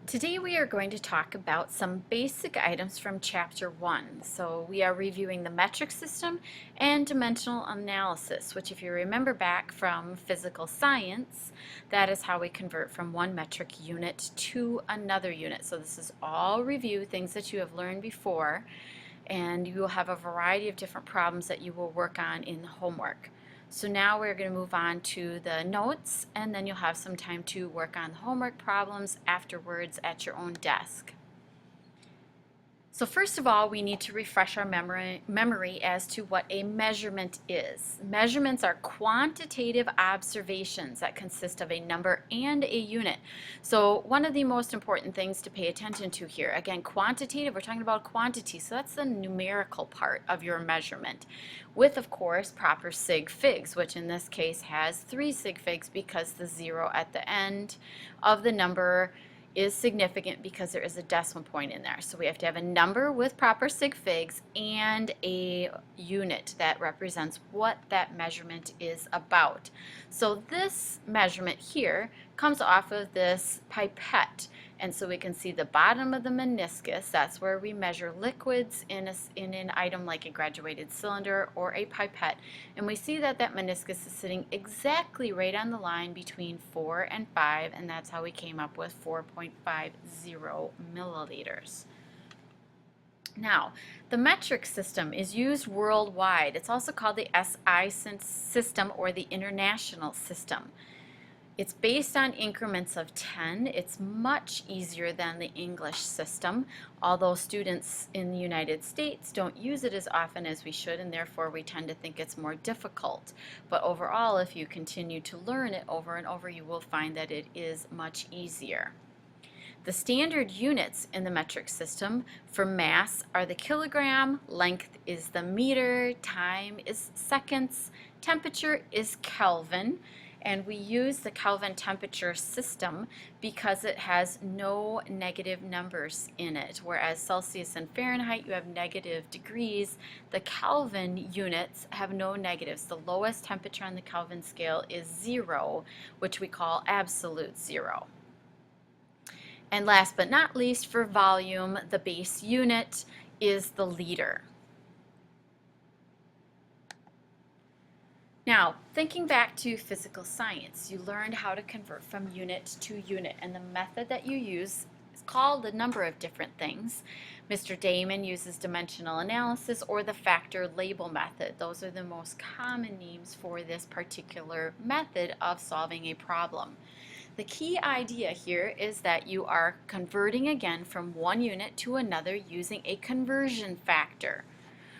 Today we are going to talk about some basic items from Chapter 1. So we are reviewing the metric system and dimensional analysis, which if you remember back from physical science, that is how we convert from one metric unit to another unit. So this is all review, things that you have learned before, and you will have a variety of different problems that you will work on in the homework. So now we're going to move on to the notes, and then you'll have some time to work on the homework problems afterwards at your own desk. So first of all, we need to refresh our memory as to what a measurement is. Measurements are quantitative observations that consist of a number and a unit. So one of the most important things to pay attention to here, again, quantitative, we're talking about quantity, so that's the numerical part of your measurement, with, of course, proper sig figs, which in this case has 3 sig figs because the 0 at the end of the number is significant because there is a decimal point in there. So we have to have a number with proper sig figs and a unit that represents what that measurement is about. So this measurement here comes off of this pipette. And so we can see the bottom of the meniscus. That's where we measure liquids in an item like a graduated cylinder or a pipette. And we see that that meniscus is sitting exactly right on the line between 4 and 5, and that's how we came up with 4.50 milliliters. Now, the metric system is used worldwide. It's also called the SI system or the international system. It's based on increments of 10. It's much easier than the English system, although students in the United States don't use it as often as we should, and therefore we tend to think it's more difficult. But overall, if you continue to learn it over and over, you will find that it is much easier. The standard units in the metric system for mass are the kilogram, length is the meter, time is seconds, temperature is Kelvin, and we use the Kelvin temperature system because it has no negative numbers in it. Whereas Celsius and Fahrenheit, you have negative degrees. The Kelvin units have no negatives. The lowest temperature on the Kelvin scale is 0, which we call absolute 0. And last but not least, for volume, the base unit is the liter. Now, thinking back to physical science, you learned how to convert from unit to unit, and the method that you use is called a number of different things. Mr. Damon uses dimensional analysis or the factor label method. Those are the most common names for this particular method of solving a problem. The key idea here is that you are converting again from one unit to another using a conversion factor.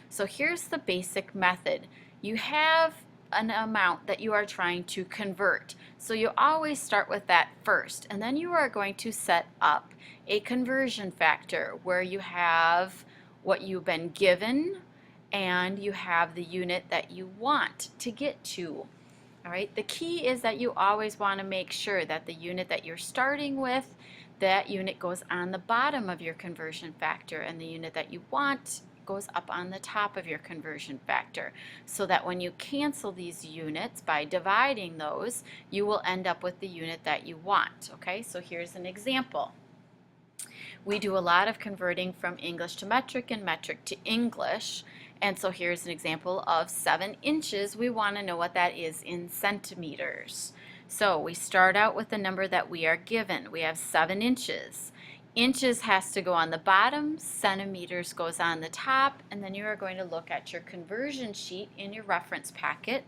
So here's the basic method. You have an amount that you are trying to convert. So you always start with that first, and then you are going to set up a conversion factor where you have what you've been given and you have the unit that you want to get to. All right, the key is that you always want to make sure that the unit that you're starting with, that unit goes on the bottom of your conversion factor, and the unit that you want goes up on the top of your conversion factor, so that when you cancel these units by dividing those, you will end up with the unit that you want. Okay, so here's an example. We do a lot of converting from English to metric and metric to English, and so here's an example of 7 inches. We want to know what that is in centimeters. So we start out with the number that we are given. We have 7 inches. Inches has to go on the bottom, centimeters goes on the top, and then you are going to look at your conversion sheet in your reference packet.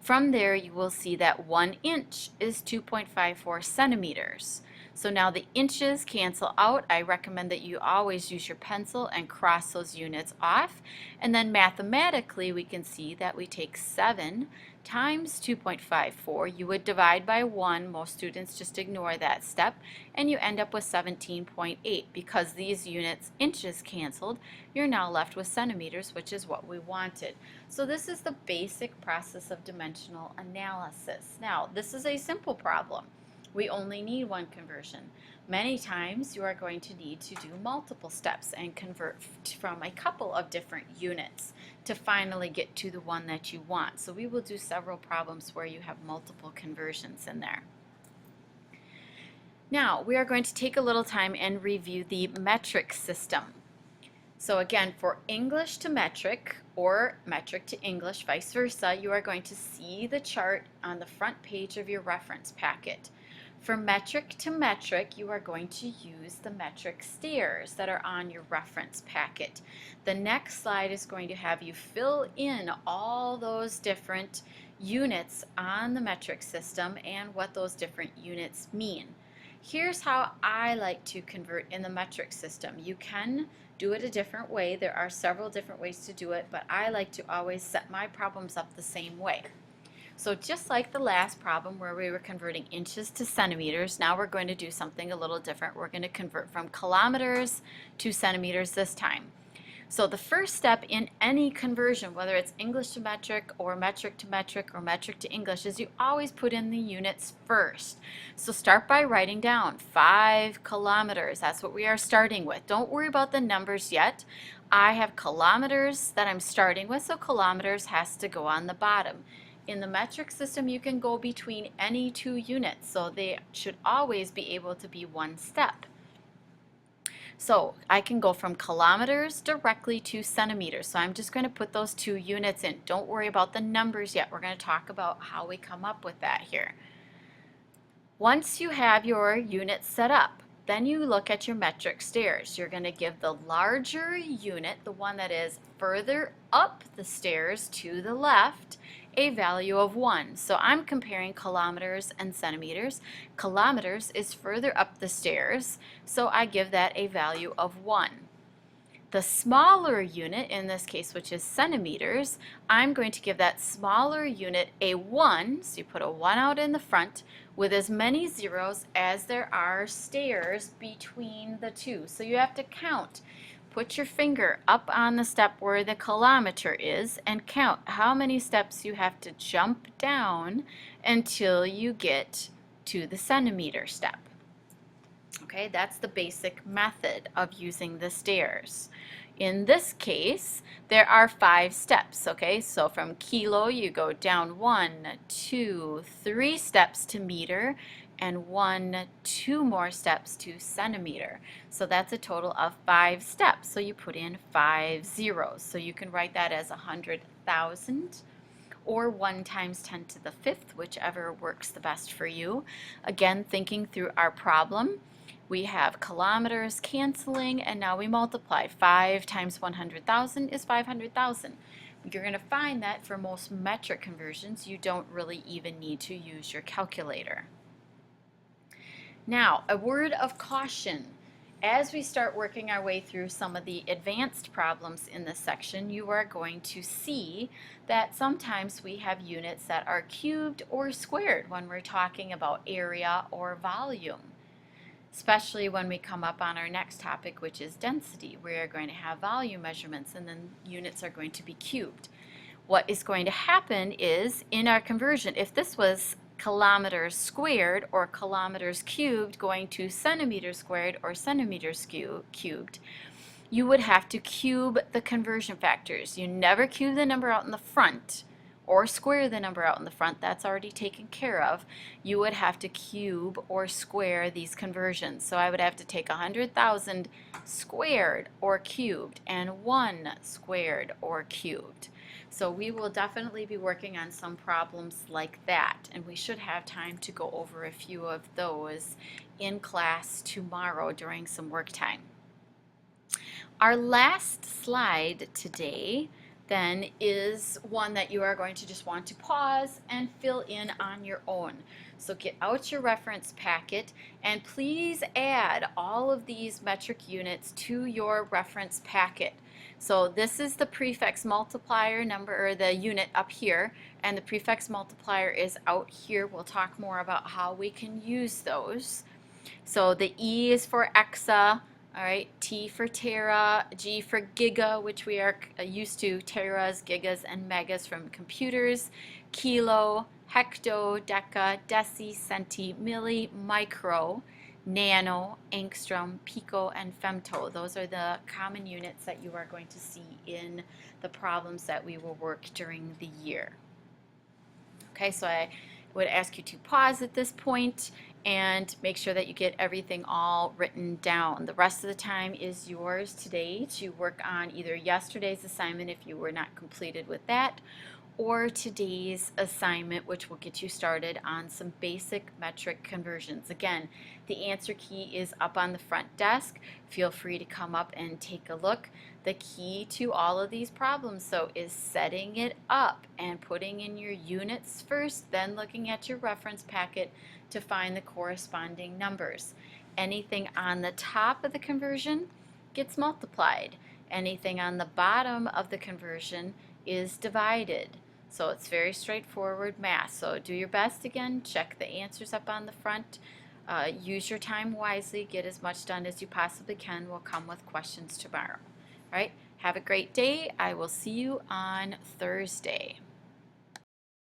From there you will see that 1 inch is 2.54 centimeters. So now the inches cancel out. I recommend that you always use your pencil and cross those units off. And then mathematically we can see that we take 7 times 2.54. You would divide by 1. Most students just ignore that step, and you end up with 17.8. Because these units, inches canceled, you're now left with centimeters, which is what we wanted. So this is the basic process of dimensional analysis. Now, this is a simple problem. We only need one conversion. Many times you are going to need to do multiple steps and convert from a couple of different units to finally get to the one that you want. So we will do several problems where you have multiple conversions in there. Now, we are going to take a little time and review the metric system. So again, for English to metric or metric to English, vice versa, you are going to see the chart on the front page of your reference packet. For metric to metric, you are going to use the metric stairs that are on your reference packet. The next slide is going to have you fill in all those different units on the metric system and what those different units mean. Here's how I like to convert in the metric system. You can do it a different way. There are several different ways to do it, but I like to always set my problems up the same way. So just like the last problem where we were converting inches to centimeters, now we're going to do something a little different. We're going to convert from kilometers to centimeters this time. So the first step in any conversion, whether it's English to metric or metric to metric or metric to English, is you always put in the units first. So start by writing down 5 kilometers. That's what we are starting with. Don't worry about the numbers yet. I have kilometers that I'm starting with, so kilometers has to go on the bottom. In the metric system, you can go between any 2 units, so they should always be able to be one step. So I can go from kilometers directly to centimeters. So I'm just going to put those 2 units in. Don't worry about the numbers yet. We're going to talk about how we come up with that here. Once you have your units set up, then you look at your metric stairs. You're going to give the larger unit, the one that is further up the stairs to the left, a value of 1. So I'm comparing kilometers and centimeters. Kilometers is further up the stairs, so I give that a value of 1. The smaller unit, in this case, which is centimeters, I'm going to give that smaller unit a 1, so you put a 1 out in the front, with as many zeros as there are stairs between the 2. So you have to count. Put your finger up on the step where the kilometer is and count how many steps you have to jump down until you get to the centimeter step. Okay, that's the basic method of using the stairs. In this case, there are 5 steps, okay? So from kilo, you go down 1, 2, 3 steps to meter, and 1, 2 more steps to centimeter. So that's a total of 5 steps. So you put in 5 zeros. So you can write that as 100,000 or 1 times 10 to the 5th, whichever works the best for you. Again, thinking through our problem, we have kilometers canceling, and now we multiply. 5 times 100,000 is 500,000. You're going to find that for most metric conversions, you don't really even need to use your calculator. Now, a word of caution. As we start working our way through some of the advanced problems in this section, you are going to see that sometimes we have units that are cubed or squared when we're talking about area or volume. Especially when we come up on our next topic, which is density. We are going to have volume measurements, and then units are going to be cubed. What is going to happen is, in our conversion, if this was kilometers squared or kilometers cubed going to centimeters squared or centimeters cubed, you would have to cube the conversion factors. You never cube the number out in the front or square the number out in the front. That's already taken care of. You would have to cube or square these conversions. So I would have to take 100,000 squared or cubed and 1 squared or cubed. So we will definitely be working on some problems like that, and we should have time to go over a few of those in class tomorrow during some work time. Our last slide today then is one that you are going to just want to pause and fill in on your own. So get out your reference packet and please add all of these metric units to your reference packet. So this is the prefix multiplier number, or the unit up here, and the prefix multiplier is out here. We'll talk more about how we can use those. So the E is for exa. All right, T for tera, G for giga, which we are used to, teras, gigas, and megas from computers, kilo, hecto, deca, deci, centi, milli, micro, nano, angstrom, pico, and femto. Those are the common units that you are going to see in the problems that we will work during the year. Okay, so I would ask you to pause at this point and make sure that you get everything all written down. The rest of the time is yours today to work on either yesterday's assignment if you were not completed with that, or today's assignment, which will get you started on some basic metric conversions. Again, the answer key is up on the front desk. Feel free to come up and take a look. The key to all of these problems, though, is setting it up and putting in your units first, then looking at your reference packet to find the corresponding numbers. Anything on the top of the conversion gets multiplied. Anything on the bottom of the conversion is divided. So it's very straightforward math. So do your best again, check the answers up on the front, use your time wisely, get as much done as you possibly can. We'll come with questions tomorrow. All right, have a great day. I will see you on Thursday.